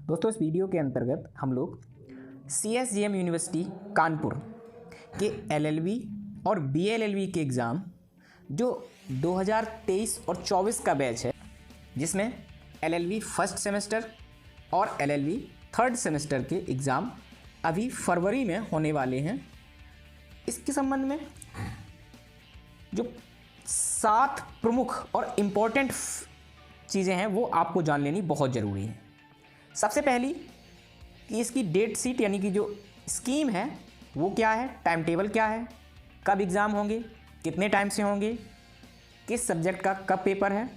दोस्तों इस वीडियो के अंतर्गत हम लोग CSGM यूनिवर्सिटी कानपुर के LLB और BLLB के एग्ज़ाम जो 2023 और 24 का बैच है, जिसमें LLB फर्स्ट सेमेस्टर और LLB थर्ड सेमेस्टर के एग्ज़ाम अभी फरवरी में होने वाले हैं। इसके संबंध में जो 7 प्रमुख और इम्पोर्टेंट चीज़ें हैं वो आपको जान लेनी बहुत ज़रूरी है। सबसे पहली कि इसकी डेट शीट यानी कि जो स्कीम है वो क्या है, टाइम टेबल क्या है, कब एग्ज़ाम होंगे, कितने टाइम से होंगे, किस सब्जेक्ट का कब पेपर है।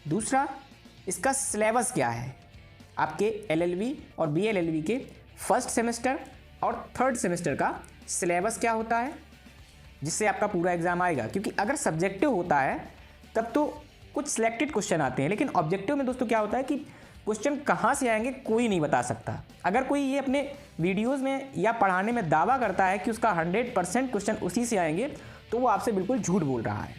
दूसरा, इसका सिलेबस क्या है, आपके LLB और BLLB के फर्स्ट सेमेस्टर और थर्ड सेमेस्टर का सिलेबस क्या होता है, जिससे आपका पूरा एग्ज़ाम आएगा। क्योंकि अगर सब्जेक्टिव होता है तब तो कुछ सिलेक्टेड क्वेश्चन आते हैं, लेकिन ऑब्जेक्टिव में दोस्तों क्या होता है कि क्वेश्चन कहाँ से आएंगे कोई नहीं बता सकता। अगर कोई ये अपने वीडियोस में या पढ़ाने में दावा करता है कि उसका 100% क्वेश्चन उसी से आएंगे तो वो आपसे बिल्कुल झूठ बोल रहा है।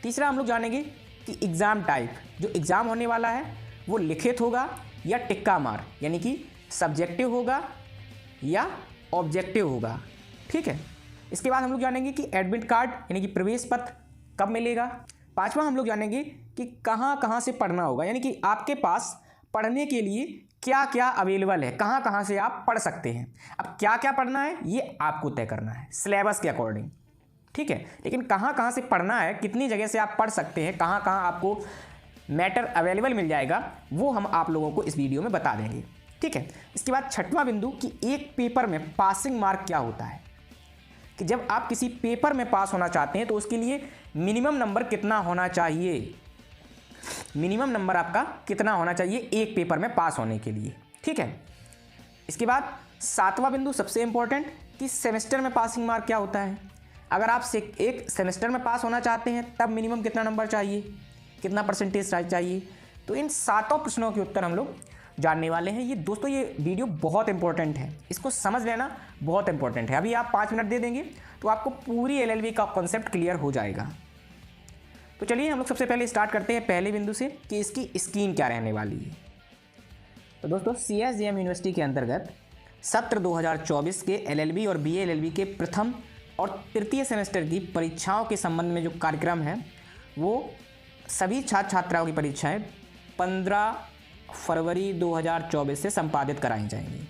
तीसरा, हम लोग जानेंगे कि एग्ज़ाम टाइप, जो एग्ज़ाम होने वाला है वो लिखित होगा या टिक्का मार, यानी कि सब्जेक्टिव होगा या ऑब्जेक्टिव होगा। ठीक है। इसके बाद हम लोग जानेंगे कि एडमिट कार्ड यानी कि प्रवेश पत्र कब मिलेगा। पांचवा, हम लोग जानेंगे कि कहाँ कहाँ से पढ़ना होगा, यानी कि आपके पास पढ़ने के लिए क्या क्या अवेलेबल है, कहाँ कहाँ से आप पढ़ सकते हैं। अब क्या क्या पढ़ना है ये आपको तय करना है सिलेबस के अकॉर्डिंग। ठीक है। लेकिन कहाँ कहाँ से पढ़ना है, कितनी जगह से आप पढ़ सकते हैं, कहाँ कहाँ आपको मैटर अवेलेबल मिल जाएगा, वो हम आप लोगों को इस वीडियो में बता देंगे। ठीक है। इसके बाद छठवां बिंदु कि एक पेपर में पासिंग मार्क क्या होता है, कि जब आप किसी पेपर में पास होना चाहते हैं तो उसके लिए मिनिमम नंबर कितना होना चाहिए, मिनिमम नंबर आपका कितना होना चाहिए एक पेपर में पास होने के लिए। ठीक है। इसके बाद सातवां बिंदु सबसे इंपॉर्टेंट कि सेमेस्टर में पासिंग मार्क क्या होता है। अगर आप एक सेमेस्टर में पास होना चाहते हैं तब मिनिमम कितना नंबर चाहिए, कितना परसेंटेज चाहिए। तो इन 7 प्रश्नों के उत्तर हम लोग जानने वाले हैं। ये दोस्तों ये वीडियो बहुत इंपॉर्टेंट है, इसको समझ लेना बहुत इंपॉर्टेंट है। अभी आप 5 मिनट दे देंगे तो आपको पूरी LLB का कॉन्सेप्ट क्लियर हो जाएगा। तो चलिए हम लोग सबसे पहले स्टार्ट करते हैं पहले बिंदु से कि इसकी स्कीम क्या रहने वाली है। तो दोस्तों CSGM यूनिवर्सिटी के अंतर्गत सत्र 2024 के LLB और BLLB के प्रथम और तृतीय सेमेस्टर की परीक्षाओं के संबंध में जो कार्यक्रम है वो सभी छात्र छात्राओं की परीक्षाएं 15 फरवरी 2024 से संपादित कराई जाएंगी।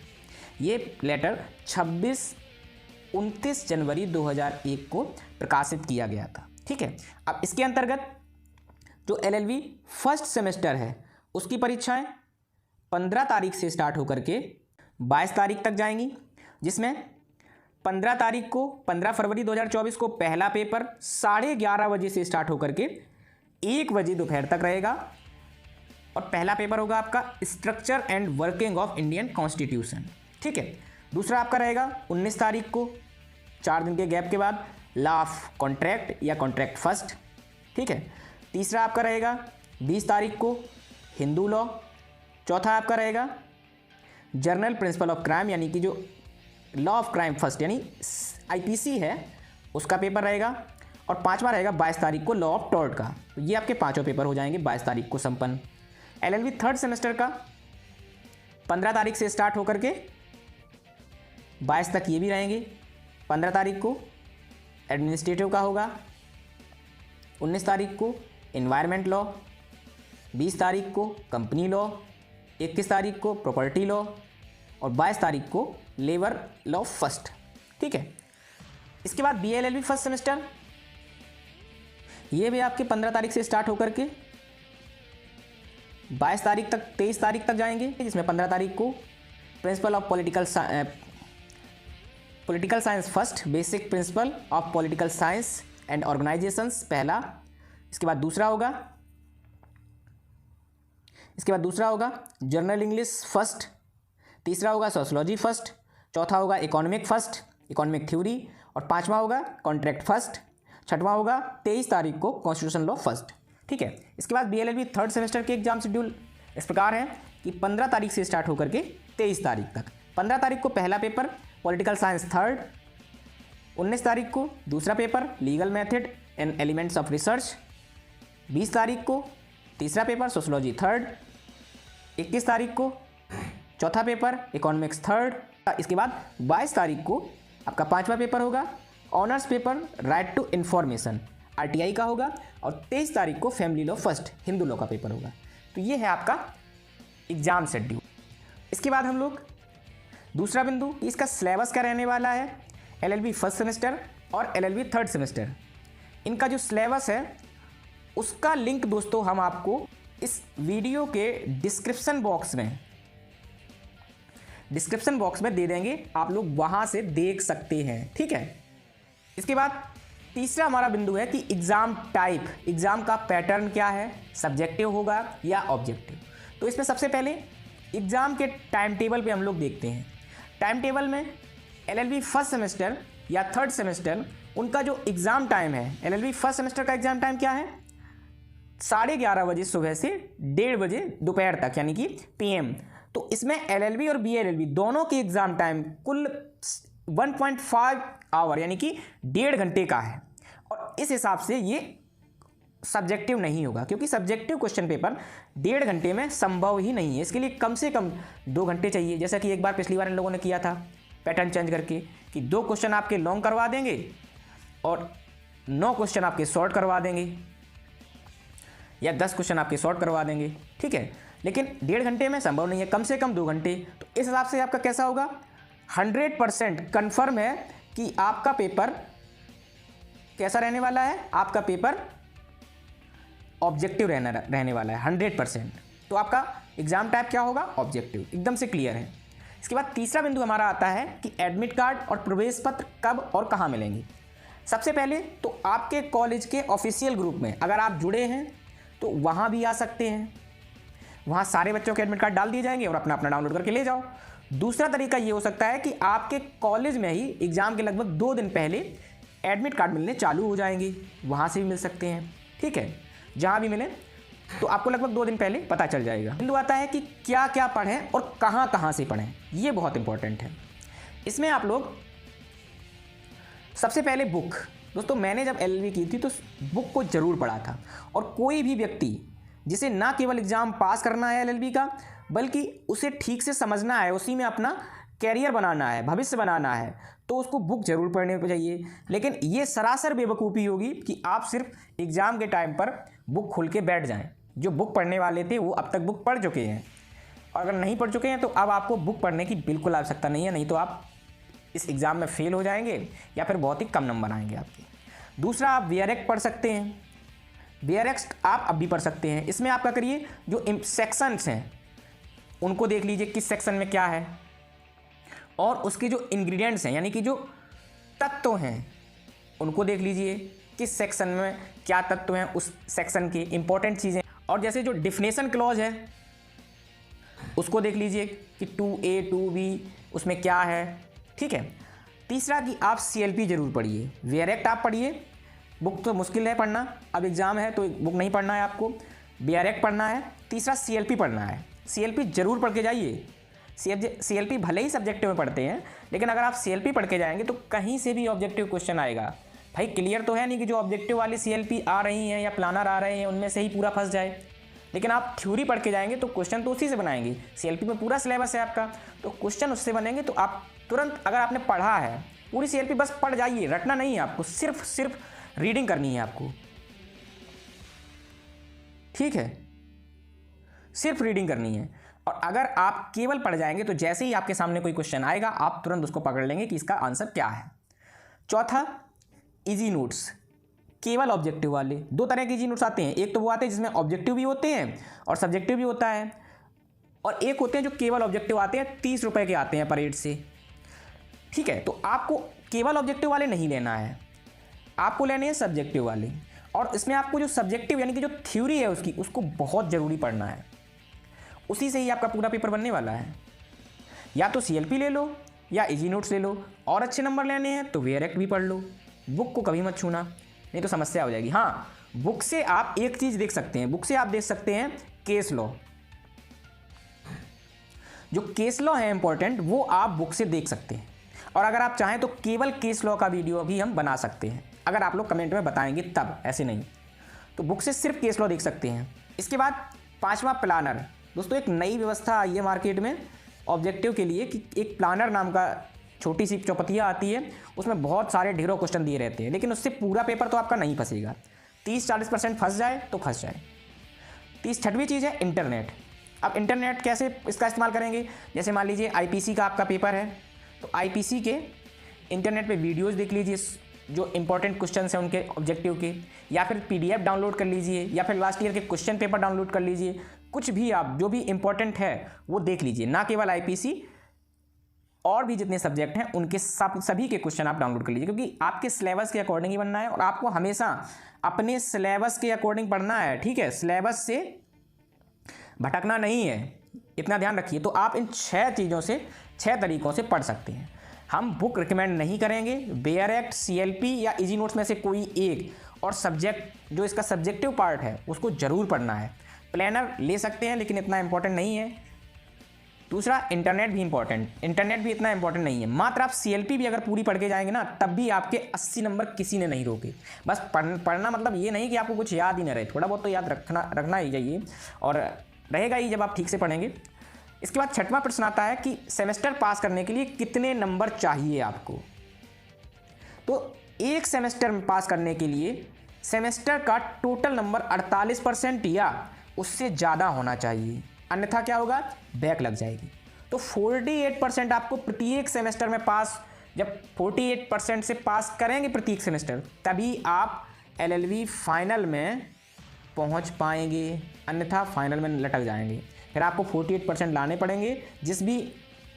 ये लेटर 29 जनवरी 2001 को प्रकाशित किया गया था। ठीक है। अब इसके अंतर्गत जो LLB फर्स्ट सेमेस्टर है उसकी परीक्षाएं 15 तारीख से स्टार्ट होकर के 22 तारीख तक जाएंगी, जिसमें 15 फरवरी 2024 को पहला पेपर 11:30 बजे से स्टार्ट होकर के 1 बजे दोपहर तक रहेगा। और पहला पेपर होगा आपका structure and working of Indian constitution. ठीक है। दूसरा आपका रहेगा 19 तारीख को, 4 दिन के गैप के बाद, लॉ ऑफ कॉन्ट्रैक्ट या कॉन्ट्रैक्ट फर्स्ट। ठीक है। तीसरा आपका रहेगा 20 तारीख को हिंदू लॉ। चौथा आपका रहेगा जर्नल प्रिंसिपल ऑफ क्राइम यानी कि जो लॉ ऑफ क्राइम फर्स्ट यानी IPC है उसका पेपर रहेगा। और पांचवा रहेगा 22 तारीख को लॉ ऑफ टॉर्ट का। तो ये आपके पांचों पेपर हो जाएंगे 22 तारीख को संपन्न। LLB थर्ड सेमेस्टर का 15 तारीख से स्टार्ट होकर के 22 तक ये भी रहेंगे। 15 तारीख को एडमिनिस्ट्रेटिव का होगा, 19 तारीख को एनवायरनमेंट लॉ, 20 तारीख को कंपनी लॉ, 21 तारीख को प्रॉपर्टी लॉ और 22 तारीख को लेबर लॉ फर्स्ट। ठीक है। इसके बाद BLLB फर्स्ट सेमेस्टर ये भी आपके 15 तारीख से स्टार्ट होकर के 22 तारीख तक 23 तारीख तक जाएंगे, जिसमें 15 तारीख को principle of political science first, basic principle of political science and organisations पहला। इसके बाद दूसरा होगा जर्नल इंग्लिश फर्स्ट। तीसरा होगा सोशियोलॉजी फर्स्ट। चौथा होगा इकोनॉमिक फर्स्ट, इकोनॉमिक थ्योरी। और पांचवा होगा कॉन्ट्रैक्ट फर्स्ट। छठवां होगा 23 तारीख को कॉन्स्टिट्यूशन लॉ फर्स्ट। ठीक है। इसके बाद BLLB थर्ड सेमेस्टर के एग्जाम शेड्यूल इस प्रकार है कि 15 तारीख से स्टार्ट होकर के 23 तारीख तक। 15 तारीख को पहला पेपर पॉलिटिकल साइंस थर्ड, 19 तारीख को दूसरा paper legal method and elements of research, 20 तारीख को तीसरा पेपर सोशियोलॉजी थर्ड, 21 तारीख को चौथा पेपर इकोनॉमिक्स थर्ड। इसके बाद 22 तारीख को आपका 5वां पेपर होगा, honours paper right to information RTI का होगा, और 23 तारीख को family law first Hindu law का पेपर होगा। तो ये है आपका एग्ज़ाम शेड्यूल। इसके बाद हम लोग दूसरा बिंदु, इसका सिलेबस क्या रहने वाला है। LLB फर्स्ट सेमेस्टर और LLB थर्ड सेमेस्टर, इनका जो सिलेबस है उसका लिंक दोस्तों हम आपको इस वीडियो के डिस्क्रिप्शन बॉक्स में दे देंगे, आप लोग वहां से देख सकते हैं, ठीक है। इसके बाद तीसरा हमारा बिंदु है कि एग्ज़ाम टाइप, एग्ज़ाम का पैटर्न क्या है, सब्जेक्टिव होगा या ऑब्जेक्टिव। तो इसमें सबसे पहले एग्ज़ाम के टाइम टेबल पे हम लोग देखते हैं। टाइम टेबल में LLB फर्स्ट सेमेस्टर या थर्ड सेमेस्टर, उनका जो एग्ज़ाम टाइम है, LLB फर्स्ट सेमेस्टर का एग्ज़ाम टाइम क्या है, 11:30 बजे सुबह से 1:30 बजे दोपहर तक, यानी कि PM। तो इसमें LLB और BLLB दोनों के एग्ज़ाम टाइम कुल 1.5 आवर यानी कि 1.5 घंटे का है। और इस हिसाब से ये सब्जेक्टिव नहीं होगा, क्योंकि सब्जेक्टिव क्वेश्चन पेपर 1.5 घंटे में संभव ही नहीं है। इसके लिए कम से कम 2 घंटे चाहिए। जैसा कि एक बार पिछली बार इन लोगों ने किया था पैटर्न चेंज करके कि 2 क्वेश्चन आपके लॉन्ग करवा देंगे और 9 क्वेश्चन आपके शॉर्ट करवा देंगे, या 10 क्वेश्चन आपके शॉर्ट करवा देंगे, ठीक है। लेकिन 1.5 घंटे में संभव नहीं है, कम से कम 2 घंटे। तो इस हिसाब से आपका कैसा होगा, 100% कन्फर्म है कि आपका पेपर कैसा रहने वाला है, आपका पेपर ऑब्जेक्टिव रहने वाला है 100%। तो आपका एग्ज़ाम टाइप क्या होगा, ऑब्जेक्टिव, एकदम से क्लियर है। इसके बाद तीसरा बिंदु हमारा आता है कि एडमिट कार्ड और प्रवेश पत्र कब और कहाँ मिलेंगे। सबसे पहले तो आपके कॉलेज के ऑफिशियल ग्रुप में अगर आप जुड़े हैं तो वहाँ भी आ सकते हैं, वहाँ सारे बच्चों के एडमिट कार्ड डाल दिए जाएंगे और अपना अपना डाउनलोड करके ले जाओ। दूसरा तरीका ये हो सकता है कि आपके कॉलेज में ही एग्ज़ाम के लगभग 2 दिन पहले एडमिट कार्ड मिलने चालू हो जाएंगे, वहाँ से भी मिल सकते हैं, ठीक है। जहाँ भी मिले तो आपको लगभग 2 दिन पहले पता चल जाएगा। बिंदु आता है कि क्या क्या पढ़ें और कहाँ कहाँ से पढ़ें, ये बहुत इंपॉर्टेंट है। इसमें आप लोग सबसे पहले बुक, दोस्तों मैंने जब LLB की थी तो बुक को ज़रूर पढ़ा था। और कोई भी व्यक्ति जिसे ना केवल एग्ज़ाम पास करना है LLB का, बल्कि उसे ठीक से समझना है, उसी में अपना कैरियर बनाना है, भविष्य बनाना है, तो उसको बुक जरूर पढ़ने चाहिए। लेकिन ये सरासर बेवकूफ़ी होगी कि आप सिर्फ एग्ज़ाम के टाइम पर बुक खोल के बैठ जाएं। जो बुक पढ़ने वाले थे वो अब तक बुक पढ़ चुके हैं, और अगर नहीं पढ़ चुके हैं तो अब आपको बुक पढ़ने की बिल्कुल आवश्यकता नहीं है, नहीं तो आप इस एग्ज़ाम में फेल हो जाएंगे या फिर बहुत ही कम नंबर आएंगे आपके। दूसरा, आप VRX पढ़ सकते हैं, VRX आप अब भी पढ़ सकते हैं। इसमें आपका करिए जो सेक्शंस हैं उनको देख लीजिए, किस सेक्शन में क्या है, और उसके जो इंग्रेडिएंट्स हैं यानी कि जो तत्व हैं उनको देख लीजिए, किस सेक्शन में क्या तत्व हैं, उस सेक्शन की इंपॉर्टेंट चीज़ें। और जैसे जो डिफिनेशन क्लॉज है उसको देख लीजिए कि 2A 2B उसमें क्या है, ठीक है। तीसरा कि आप CLP जरूर पढ़िए, VRX आप पढ़िए, बुक तो मुश्किल है पढ़ना, अब एग्ज़ाम है तो बुक नहीं पढ़ना है आपको, VRX पढ़ना है। तीसरा CLP पढ़ना है, CLP जरूर पढ़ के जाइए। CLP भले ही सब्जेक्टिव में पढ़ते हैं, लेकिन अगर आप CLP पढ़ के जाएंगे तो कहीं से भी ऑब्जेक्टिव क्वेश्चन आएगा। भाई क्लियर तो है नहीं कि जो ऑब्जेक्टिव वाली CLP आ रही हैं या प्लानर आ रहे हैं उनमें से ही पूरा फंस जाए, लेकिन आप थ्योरी पढ़ के जाएंगे तो क्वेश्चन तो उसी से बनाएंगे। CLP में पूरा सिलेबस है आपका, तो क्वेश्चन उससे बनेंगे। तो आप तुरंत, अगर आपने पढ़ा है पूरी CLP बस पढ़ जाइए, रटना नहीं है आपको, सिर्फ रीडिंग करनी है आपको, ठीक है, सिर्फ रीडिंग करनी है। और अगर आप केवल पढ़ जाएंगे तो जैसे ही आपके सामने कोई क्वेश्चन आएगा आप तुरंत उसको पकड़ लेंगे कि इसका आंसर क्या है। चौथा, इजी नोट्स, केवल ऑब्जेक्टिव वाले। 2 तरह के इजी नोट्स आते हैं, एक तो वो आते हैं जिसमें ऑब्जेक्टिव भी होते हैं और सब्जेक्टिव भी होता है, और एक होते हैं जो केवल ऑब्जेक्टिव आते हैं, 30 रुपये के आते हैं पर एड से, ठीक है। तो आपको केवल ऑब्जेक्टिव वाले नहीं लेना है, आपको लेने हैं सब्जेक्टिव वाले। और इसमें आपको जो सब्जेक्टिव यानी कि जो थ्योरी है उसको बहुत ज़रूरी पढ़ना है, उसी से ही आपका पूरा पेपर बनने वाला है। या तो CLP ले लो या इजी नोट्स ले लो, और अच्छे नंबर लेने हैं तो VRX भी पढ़ लो। बुक को कभी मत छूना, नहीं तो समस्या हो जाएगी। हाँ, बुक से आप एक चीज़ देख सकते हैं, बुक से आप देख सकते हैं केस लॉ, जो केस लॉ है इंपॉर्टेंट, वो आप बुक से देख सकते हैं। और अगर आप चाहें तो केवल केस लॉ का वीडियो भी हम बना सकते हैं, अगर आप लोग कमेंट में बताएंगे तब, ऐसे नहीं। तो बुक से सिर्फ केस लॉ देख सकते हैं। इसके बाद 5वां प्लानर, दोस्तों एक नई व्यवस्था आई है मार्केट में, ऑब्जेक्टिव के लिए कि एक प्लानर नाम का छोटी सी चौपतिया आती है, उसमें बहुत सारे ढेरों क्वेश्चन दिए रहते हैं, लेकिन उससे पूरा पेपर तो आपका नहीं फंसेगा। 30-40% फंस जाए तो फंस जाए। 6वीं चीज़ है इंटरनेट। अब इंटरनेट कैसे इसका इस्तेमाल करेंगे, जैसे मान लीजिए आईपीसी का आपका पेपर है, तो आईपीसी के इंटरनेट पे वीडियोस देख लीजिए जो इंपॉर्टेंट क्वेश्चन हैं उनके ऑब्जेक्टिव के, या फिर पीडीएफ डाउनलोड कर लीजिए, या फिर लास्ट ईयर के क्वेश्चन पेपर डाउनलोड कर लीजिए। कुछ भी आप जो भी इंपॉर्टेंट है वो देख लीजिए, ना केवल आईपीसी, और भी जितने सब्जेक्ट हैं उनके सभी के क्वेश्चन आप डाउनलोड कर लीजिए, क्योंकि आपके सिलेबस के अकॉर्डिंग ही बनना है और आपको हमेशा अपने सिलेबस के अकॉर्डिंग पढ़ना है, ठीक है। सिलेबस से भटकना नहीं है, इतना ध्यान रखिए। तो आप इन 6 चीज़ों से 6 तरीक़ों से पढ़ सकते हैं। हम बुक रिकमेंड नहीं करेंगे, बेयर एक्ट, सीएलपी या इजी नोट्स में से कोई एक, और सब्जेक्ट जो इसका सब्जेक्टिव पार्ट है उसको ज़रूर पढ़ना है। प्लानर ले सकते हैं लेकिन इतना इंपॉर्टेंट नहीं है। दूसरा, इंटरनेट भी इतना इंपॉर्टेंट नहीं है। मात्र आप सीएलपी भी अगर पूरी पढ़ के जाएंगे ना, तब भी आपके 80 नंबर किसी ने नहीं रोके। बस पढ़ना मतलब ये नहीं कि आपको कुछ याद ही ना रहे, थोड़ा बहुत तो याद रखना ही चाहिए, और रहेगा ही जब आप ठीक से पढ़ेंगे। इसके बाद 6वां प्रश्न आता है कि सेमेस्टर पास करने के लिए कितने नंबर चाहिए आपको। तो एक सेमेस्टर में पास करने के लिए सेमेस्टर का टोटल नंबर 48% या उससे ज़्यादा होना चाहिए, अन्यथा क्या होगा, बैक लग जाएगी। तो 48% आपको प्रत्येक सेमेस्टर में पास, जब 48% से पास करेंगे प्रत्येक सेमेस्टर, तभी आप एलएलबी फाइनल में पहुंच पाएंगे, अन्यथा फाइनल में लटक जाएंगे। फिर आपको 48% लाने पड़ेंगे, जिस भी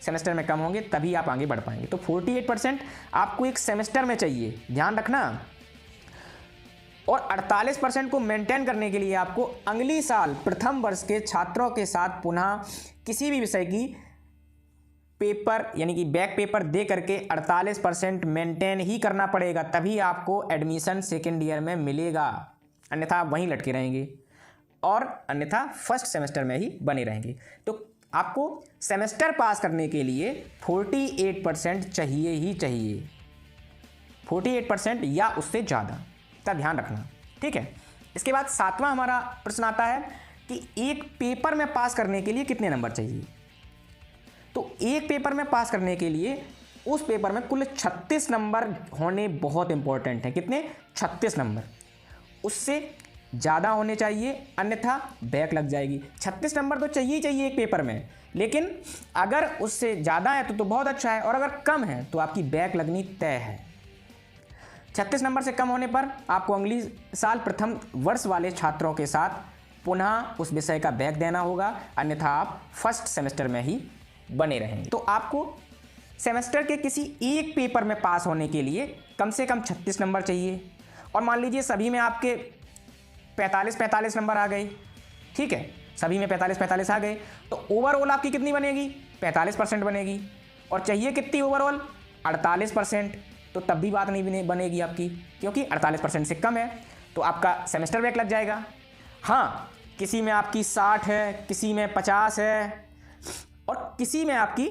सेमेस्टर में कम होंगे तभी आप आगे बढ़ पाएंगे। तो 48% आपको एक सेमेस्टर में चाहिए, ध्यान रखना। और 48% को मेंटेन करने के लिए आपको अगली साल प्रथम वर्ष के छात्रों के साथ पुनः किसी भी विषय की पेपर यानी कि बैक पेपर दे करके 48% मेंटेन ही करना पड़ेगा, तभी आपको एडमिशन सेकेंड ईयर में मिलेगा, अन्यथा आप वहीं लटके रहेंगे और अन्यथा फर्स्ट सेमेस्टर में ही बने रहेंगे। तो आपको सेमेस्टर पास करने के लिए 48% चाहिए ही चाहिए, 48% या उससे ज़्यादा का ध्यान रखना, ठीक है। इसके बाद 7वां हमारा प्रश्न आता है कि एक पेपर में पास करने के लिए कितने नंबर चाहिए। तो एक पेपर में पास करने के लिए उस पेपर में कुल 36 नंबर होने बहुत इंपॉर्टेंट है। कितने? 36 नंबर, उससे ज़्यादा होने चाहिए, अन्यथा बैक लग जाएगी। 36 नंबर तो चाहिए ही चाहिए एक पेपर में, लेकिन अगर उससे ज़्यादा है तो बहुत अच्छा है, और अगर कम है तो आपकी बैक लगनी तय है। 36 नंबर से कम होने पर आपको अगली साल प्रथम वर्ष वाले छात्रों के साथ पुनः उस विषय का बैक देना होगा, अन्यथा आप फर्स्ट सेमेस्टर में ही बने रहेंगे। तो आपको सेमेस्टर के किसी एक पेपर में पास होने के लिए कम से कम 36 नंबर चाहिए। और मान लीजिए सभी में आपके 45 नंबर आ गए, ठीक है, सभी में 45 आ गए, तो ओवरऑल आपकी कितनी बनेगी? 45% बनेगी। और चाहिए कितनी ओवरऑल? 48%। तो तब भी बात नहीं बनेगी आपकी, क्योंकि 48% से कम है तो आपका सेमेस्टर बैक लग जाएगा। हाँ, किसी में आपकी 60 है, किसी में 50 है, और किसी में आपकी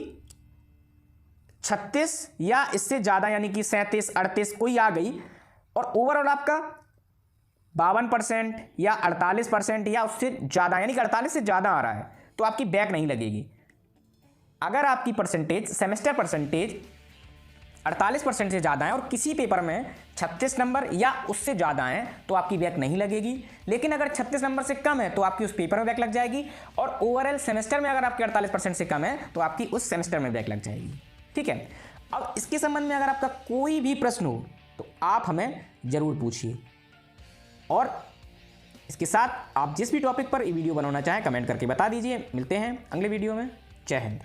36 या इससे ज़्यादा यानी कि 37, 38 कोई आ गई, और ओवरऑल आपका 52% या 48% या उससे ज़्यादा यानी कि 48 से ज़्यादा आ रहा है, तो आपकी बैक नहीं लगेगी। अगर आपकी परसेंटेज, सेमेस्टर परसेंटेज 48% से ज़्यादा है और किसी पेपर में 36 नंबर या उससे ज़्यादा हैं, तो आपकी बैक नहीं लगेगी। लेकिन अगर 36 नंबर से कम है तो आपकी उस पेपर में बैक लग जाएगी, और ओवरऑल सेमेस्टर में अगर आपके 48% से कम है तो आपकी उस सेमेस्टर में बैक लग जाएगी, ठीक है। अब इसके संबंध में अगर आपका कोई भी प्रश्न हो तो आप हमें ज़रूर पूछिए, और इसके साथ आप जिस भी टॉपिक पर वीडियो बनाना चाहें कमेंट करके बता दीजिए। मिलते हैं अगले वीडियो में। जय हिंद।